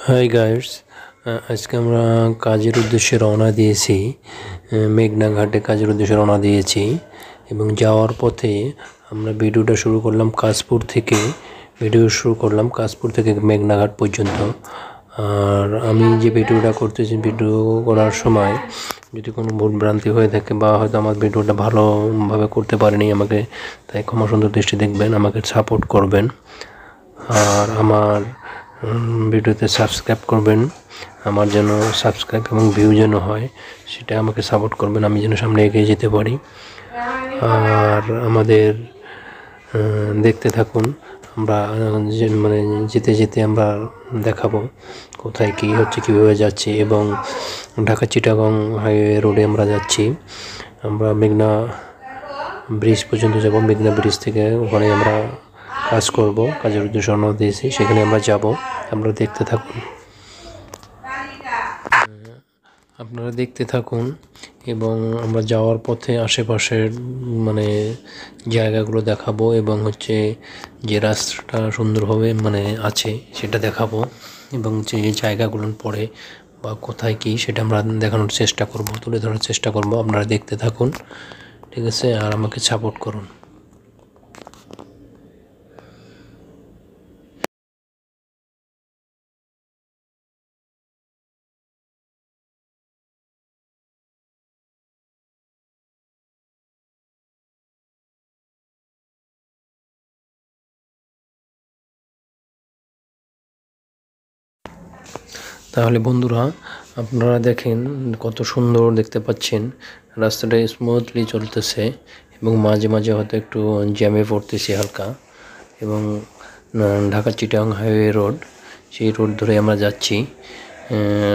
Hi guys, আজকে আমরা কাজের উদ্দেশ্যে রওনা দিয়েছি। মেঘনা ঘাটে কাজের উদ্দেশ্যে রওনা দিয়েছি এবং যাওয়ার পথে আমরা ভিডিওটা শুরু করলাম কাশপুর থেকে। কাশপুর থেকে মেঘনা ঘাট পর্যন্ত। আর আমি যে ভিডিওটা করতেছি, ভিডিও করার সময় যদি কোনো ভুলভ্রান্তি হয়ে থাকে বা হয়তো আমার ভিডিওটা ভালোভাবে করতে পারিনি, আমাকে তাই ক্ষমা সুন্দর দৃষ্টি দেখবেন, আমাকে সাপোর্ট করবেন। আর আমার ভিডিওতে সাবস্ক্রাইব করবেন, আমার যেন সাবস্ক্রাইব এবং ভিউ যেন হয়, সেটা আমাকে সাপোর্ট করবেন, আমি যেন সামনে এগিয়ে যেতে পারি। আর আমাদের দেখতে থাকুন। আমরা যেতে যেতে আমরা দেখাবো কোথায় কী হচ্ছে, কীভাবে যাচ্ছি। এবং ঢাকা চিটাগং হাইওয়ে রোডে আমরা যাচ্ছি। আমরা মেঘনা ব্রিজ পর্যন্ত যাব। মেঘনা ব্রিজ থেকে ওখানে আমরা কাজ করব, কাজের উদ্দেশ্যে রওনা দিয়েছি, সেখানে আমরা যাব। আপনারা দেখতে থাকুন এবং আমরা যাওয়ার পথে আশেপাশের জায়গাগুলো দেখাবো এবং যে রাস্তাটা সুন্দরভাবে আছে সেটা দেখাবো এবং যে জায়গাগুলো পড়ে বা কোথায় কী সেটা আমরা দেখানোর চেষ্টা করব, তুলে ধরার চেষ্টা করব। আপনারা দেখতে থাকুন, ঠিক আছে? আর আমাকে সাপোর্ট করুন। তাহলে বন্ধুরা, আপনারা দেখেন কত সুন্দর দেখতে পাচ্ছেন, রাস্তাটা স্মুথলি চলতেছে এবং মাঝে মাঝে হয়তো একটু জ্যামে পড়তেছি হালকা। এবং ঢাকা চিটাগং হাইওয়ে রোড, সেই রোড ধরে আমরা যাচ্ছি।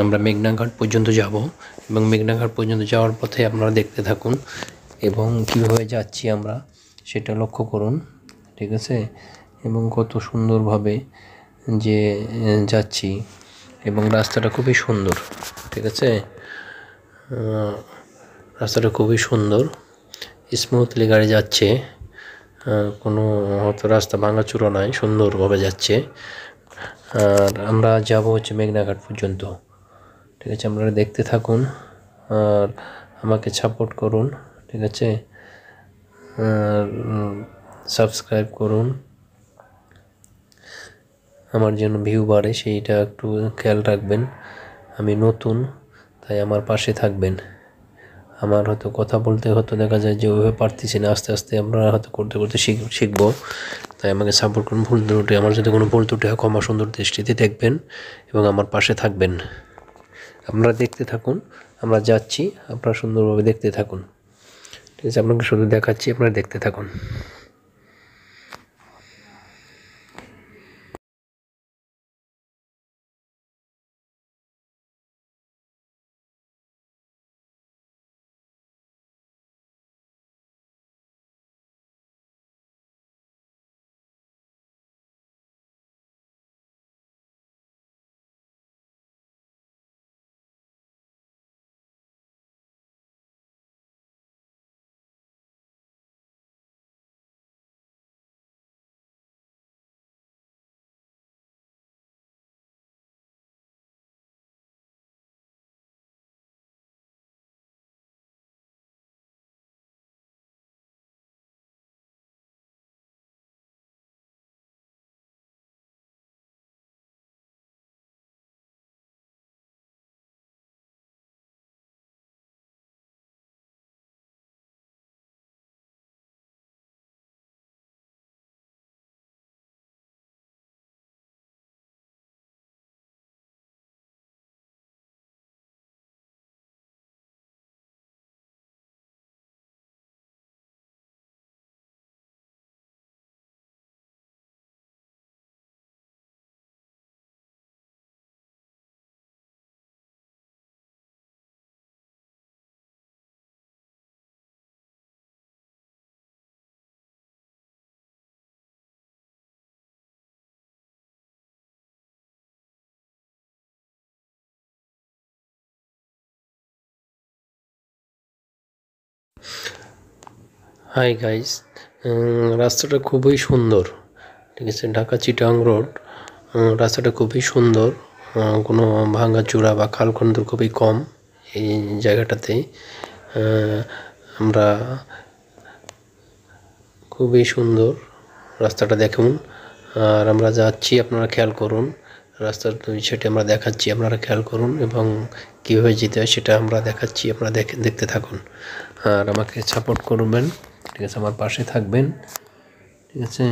আমরা মেঘনা ঘাট পর্যন্ত যাব এবং মেঘনা ঘাট পর্যন্ত যাওয়ার পথে আপনারা দেখতে থাকুন এবং কীভাবে যাচ্ছি আমরা সেটা লক্ষ্য করুন, ঠিক আছে? এবং কত সুন্দরভাবে যে যাচ্ছি এবং রাস্তাটা খুবই সুন্দর, ঠিক আছে? রাস্তাটা খুবই সুন্দর, স্মুথলি গাড়ি যাচ্ছে, কোনো হয়তো রাস্তা ভাঙাচুরো নাই, সুন্দরভাবে যাচ্ছে। আর আমরা যাব মেঘনাঘাট পর্যন্ত, ঠিক আছে? আপনারা দেখতে থাকুন আর আমাকে সাপোর্ট করুন, ঠিক আছে? সাবস্ক্রাইব করুন, আমার যেন ভিউ বাড়ে সেইটা একটু খেয়াল রাখবেন। আমি নতুন, তাই আমার পাশে থাকবেন। আমার হয়তো কথা বলতে দেখা যায় যে ওইভাবে পারতেছি না, আস্তে আস্তে আমরা হয়তো করতে করতে শিখবো, তাই আমাকে সাপোর্ট করুন। ভুল ত্রুটি, আমার যদি কোনো ভুল ত্রুটি হয় ক্ষমা সুন্দর দৃষ্টিতে দেখবেন এবং আমার পাশে থাকবেন। আপনারা দেখতে থাকুন, আমরা যাচ্ছি, আপনারা সুন্দরভাবে দেখতে থাকুন, ঠিক আছে? আপনাকে শুধু দেখাচ্ছি, আপনারা দেখতে থাকুন। হাই গাইস, রাস্তাটা খুবই সুন্দর, ঠিক আছে? ঢাকা চিটাগং রোড, রাস্তাটা খুবই সুন্দর। কোনো ভাঙাচোরা বা খালখন্দ খুবই কম এই জায়গাটাতে। আমরা খুবই সুন্দর রাস্তাটা দেখুন। আর আমরা যাচ্ছি, আপনারা খেয়াল করুন। রাস্তার দুই সাইডে আমরা দেখাচ্ছি, আপনারা খেয়াল করুন এবং কীভাবে যেতে হয় সেটা আমরা দেখাচ্ছি, আপনারা দেখতে থাকুন আর আমাকে সাপোর্ট করবেন, ঠিক আছে? আমার পাশে থাকবেন, ঠিক আছে?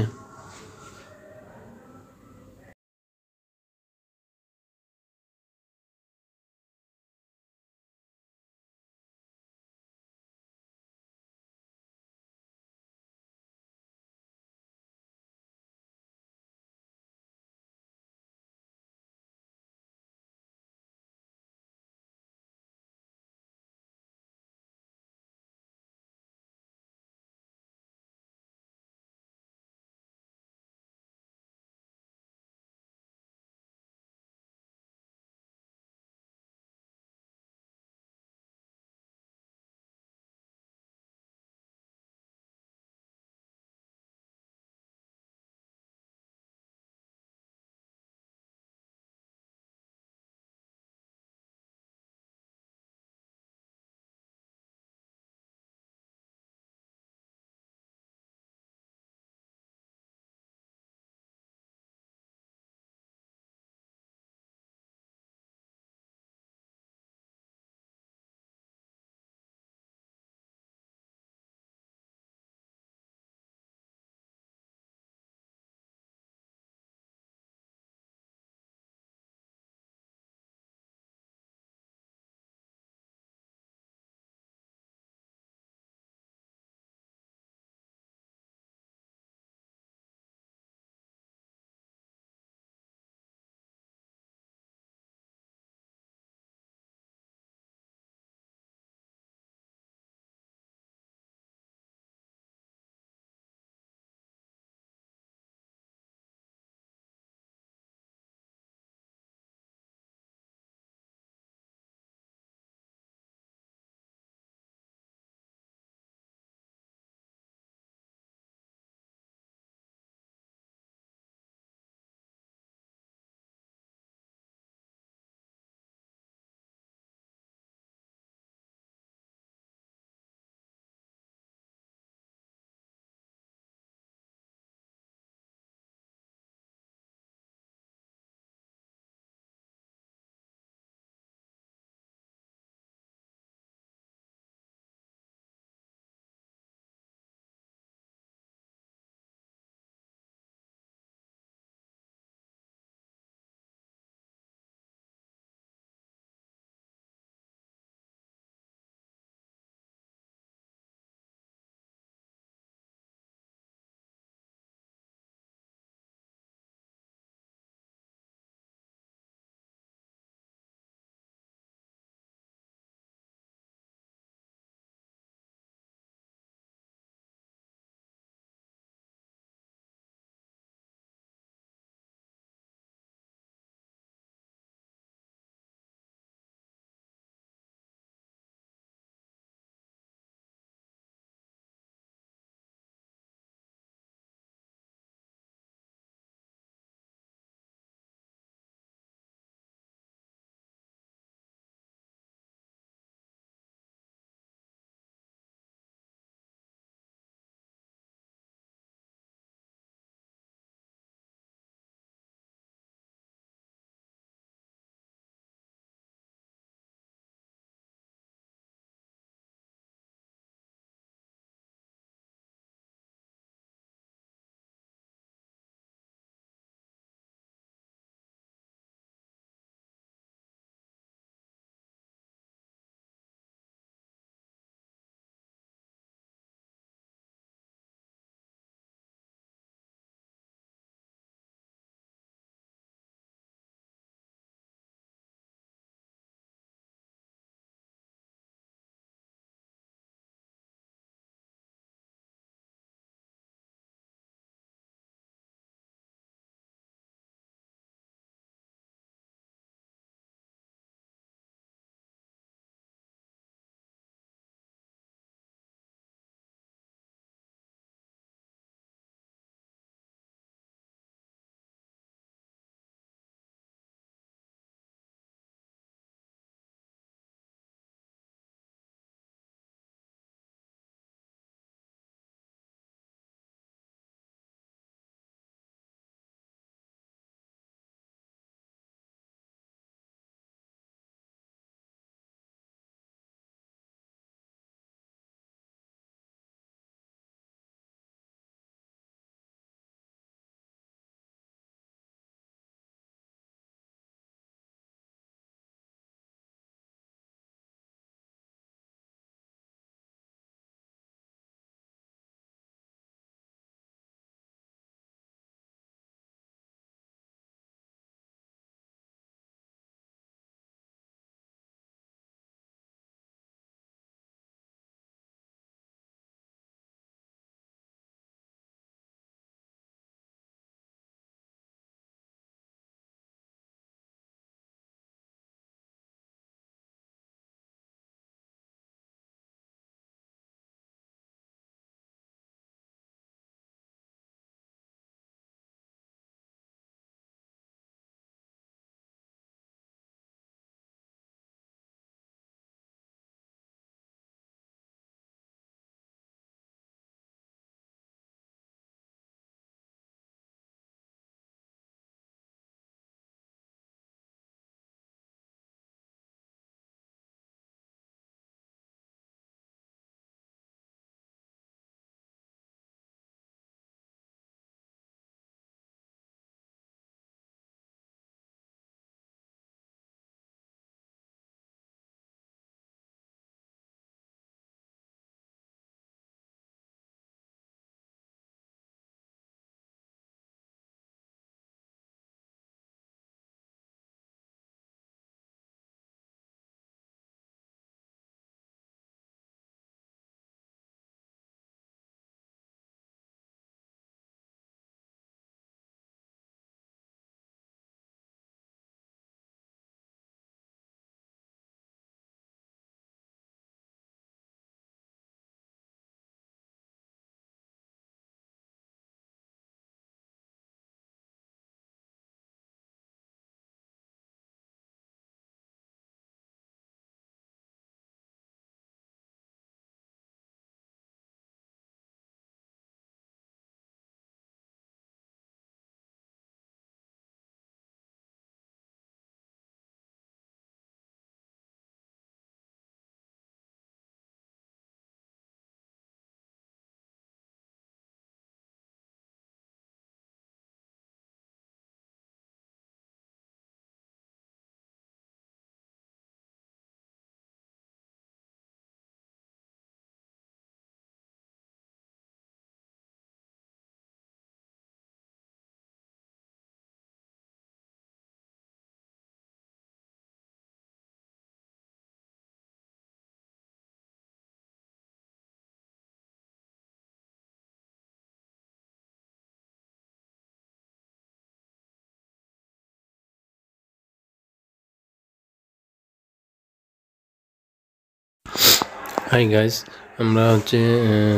হাই গাইস, আমরা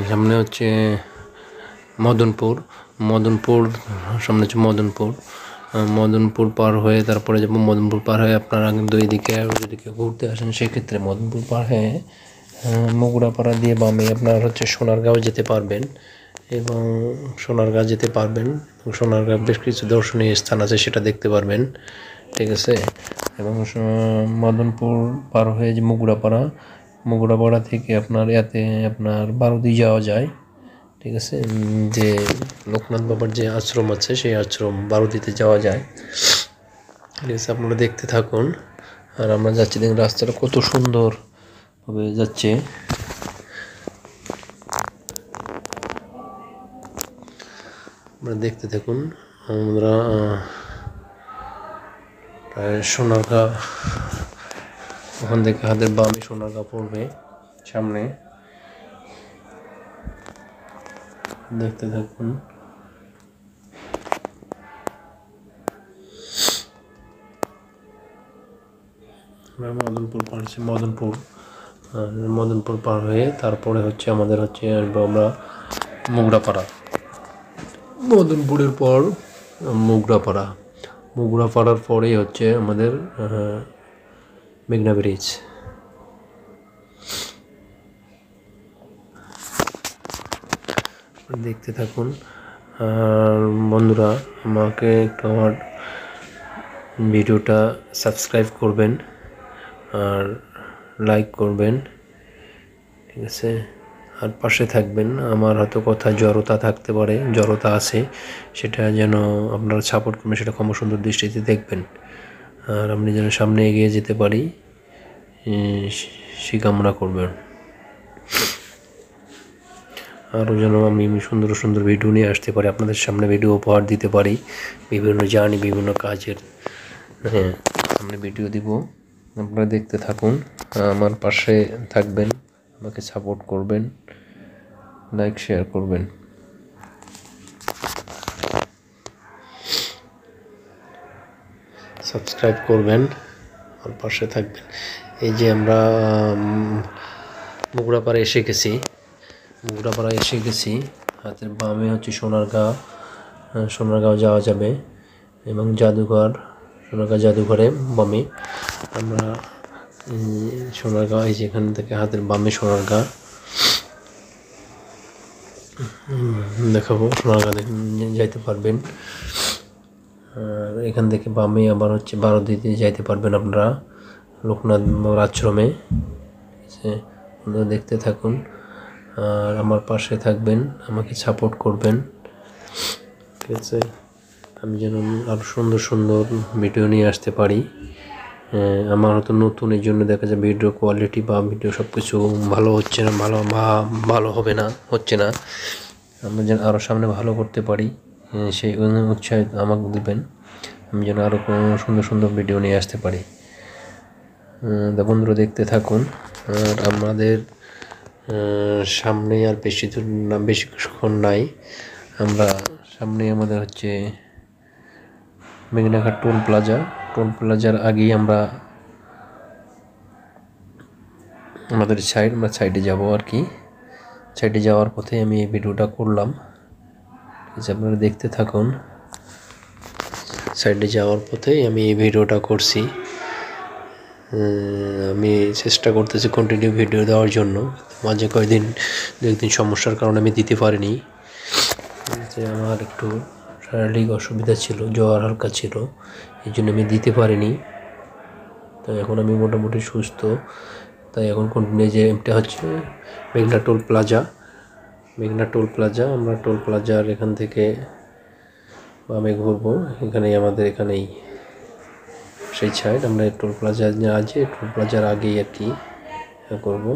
সামনে মদনপুর মদনপুর সামনে মদনপুর পার হয়ে তারপরে যাব। মদনপুর পার হয়ে আপনারা কিন্তু এইদিকে যদি কেউ ঘুরতে আসেন সেক্ষেত্রে মদনপুর পার হয়ে মগুড়াপাড়া দিয়ে বামে আপনার সোনারগাঁও যেতে পারবেন এবং সোনারগাঁ বেশ কিছু দর্শনীয় স্থান আছে, সেটা দেখতে পারবেন। ঠিক আছে, এবং মদনপুর পার হয়ে যে মগুড়াপাড়া থেকে আপনার বারুদি যাওয়া যায়। ঠিক আছে, যে লোকনাথ বাবার যে আশ্রম আছে সেই আশ্রম বারুদিতে যাওয়া যায়। ঠিক আছে, আপনারা দেখতে থাকুন। আর আমরা যাচ্ছি, দেখুন রাস্তাটা কত সুন্দর ভাবে যাচ্ছে। আপনারা দেখতে থাকুন। আমরা প্রায় সোনারগাঁ, ওখান থেকে হাতের বামে সোনারগাঁ পড়বে সামনে। দেখতে থাকুন। মদনপুর পার হয়ে তারপরে আমাদের আসবো আমরা মগুড়াপাড়া। মদনপুরের পর মগুড়াপাড়ার পরেই আমাদের মেঘনা ব্রিজ। দেখতে থাকুন। আর বন্ধুরা, আমাকে একটু আমার ভিডিওটা সাবস্ক্রাইব করবেন আর লাইক করবেন। ঠিক আছে, আর পাশে থাকবেন। আমার হয়তো কথা জড়তা থাকতে পারে, জড়তা আছে, সেটা যেন আপনারা সাপোর্ট করবেন, সেটা ক্ষমা সুন্দর দৃষ্টিতে দেখবেন। আর আপনি যেন সামনে এগিয়ে যেতে পারি সে কামনা করবেন। আরও যেন আমি সুন্দর সুন্দর ভিডিও নিয়ে আসতে পারি, আপনাদের সামনে ভিডিও উপহার দিতে পারি, বিভিন্ন জার্নি, বিভিন্ন কাজের সামনে ভিডিও দিব। আপনারা দেখতে থাকুন, আমার পাশে থাকবেন, আমাকে সাপোর্ট করবেন, লাইক শেয়ার করবেন। সাবস্ক্রাইব করবেন আর পাশে থাকবেন। এই যে আমরা মগুড়াপাড়া এসে গেছি। হাতের বামে সোনারগাঁও যাওয়া যাবে এবং সোনারগাঁ জাদুঘরে বামে আমরা সোনারগাঁও, এই যেখান থেকে হাতের বামে সোনারগাঁ দেখাবো। সোনারগাঁ যাইতে পারবেন। আর এখান থেকে বামে আবার বারুদিতে যাইতে পারবেন আপনারা, লোকনাথ বাবার আশ্রমে। আপনারা দেখতে থাকুন আর আমার পাশে থাকবেন, আমাকে সাপোর্ট করবেন। ঠিক আছে, আমি যেন আরও সুন্দর সুন্দর ভিডিও নিয়ে আসতে পারি। আমার হয়তো নতুন, এই জন্য দেখা যায় ভিডিও কোয়ালিটি বা ভিডিও সব কিছু ভালো হচ্ছে না, ভালো হচ্ছে না। আমরা যেন আরও সামনে ভালো করতে পারি, সেই উৎসাহ আমাকে দেবেন, আমি যেন আরও সুন্দর সুন্দর ভিডিও নিয়ে আসতে পারি। বন্ধুরা দেখতে থাকুন। আর আমাদের সামনে আর বেশিক্ষণ নাই। আমরা সামনে আমাদের মেঘনাঘাট টোল প্লাজার আগেই আমরা আমাদের সাইডে যাব আর কি। সাইডে যাওয়ার পথে আমি এই ভিডিওটা করলাম, আপনারা দেখতে থাকুন। সাইডে যাওয়ার পথেই আমি এই ভিডিওটা করছি। আমি চেষ্টা করতেছি কন্টিনিউ ভিডিও দেওয়ার জন্য। মাঝে দু একদিন সমস্যার কারণে আমি দিতে পারিনি। যে আমার একটু শারীরিক অসুবিধা ছিল, জ্বর হালকা ছিল, এই জন্য আমি দিতে পারিনি। তাই এখন আমি মোটামুটি সুস্থ। তাই এখন কন্টিনিউ, যে এটা মেঘনা টোল প্লাজা। আমরা টোল প্লাজার এখান থেকে বামে ঘুরবো। এখানেই সেই সাইড। আমরা টোল প্লাজার আগেই আর কি করবো।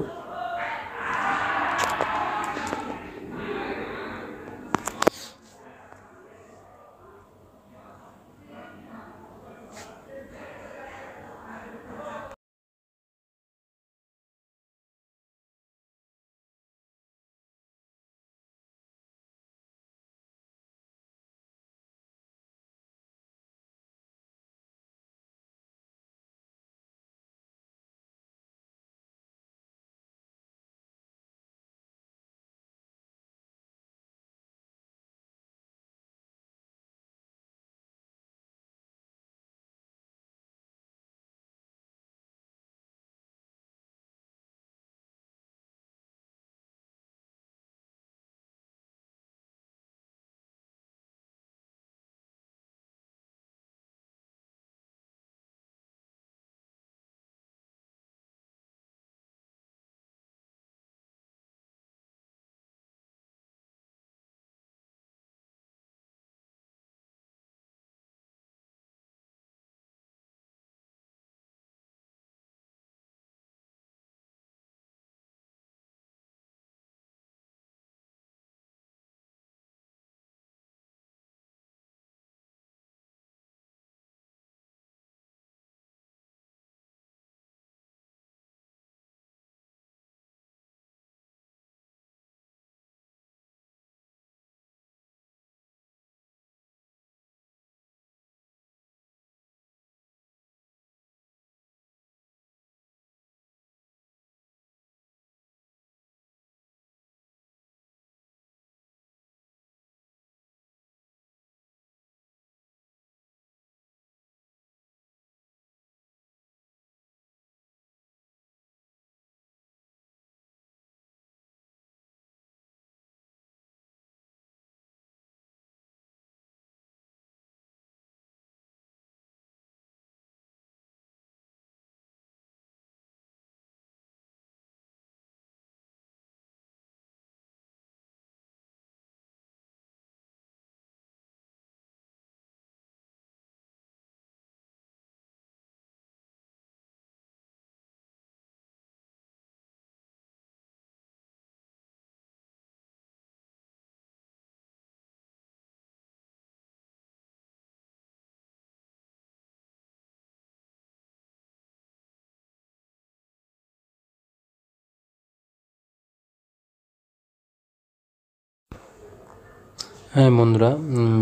হ্যাঁ বন্ধুরা,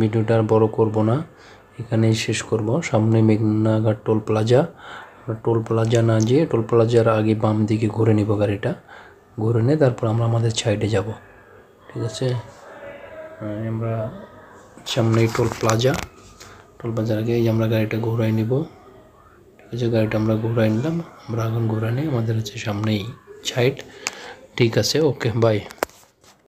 ভিডিওটা আর বড় করব না, এখানেই শেষ করব। সামনে মেঘনাঘাট টোল প্লাজা, টোল প্লাজা না যেয়ে টোল প্লাজার আগে বাম দিকে ঘুরে নিব, গাড়িটা ঘুরে নিয়ে তারপর আমরা আমাদের সাইডে যাব। ঠিক আছে, আমরা সামনেই টোল প্লাজার আগে আমরা গাড়িটা ঘুরাই নিব। ঠিক আছে, গাড়িটা আমরা ঘুরাই নিলাম, আমরা এখন ঘুরে নিই আমাদের হচ্ছে সামনেই সাইড। ঠিক আছে, ওকে, বাই।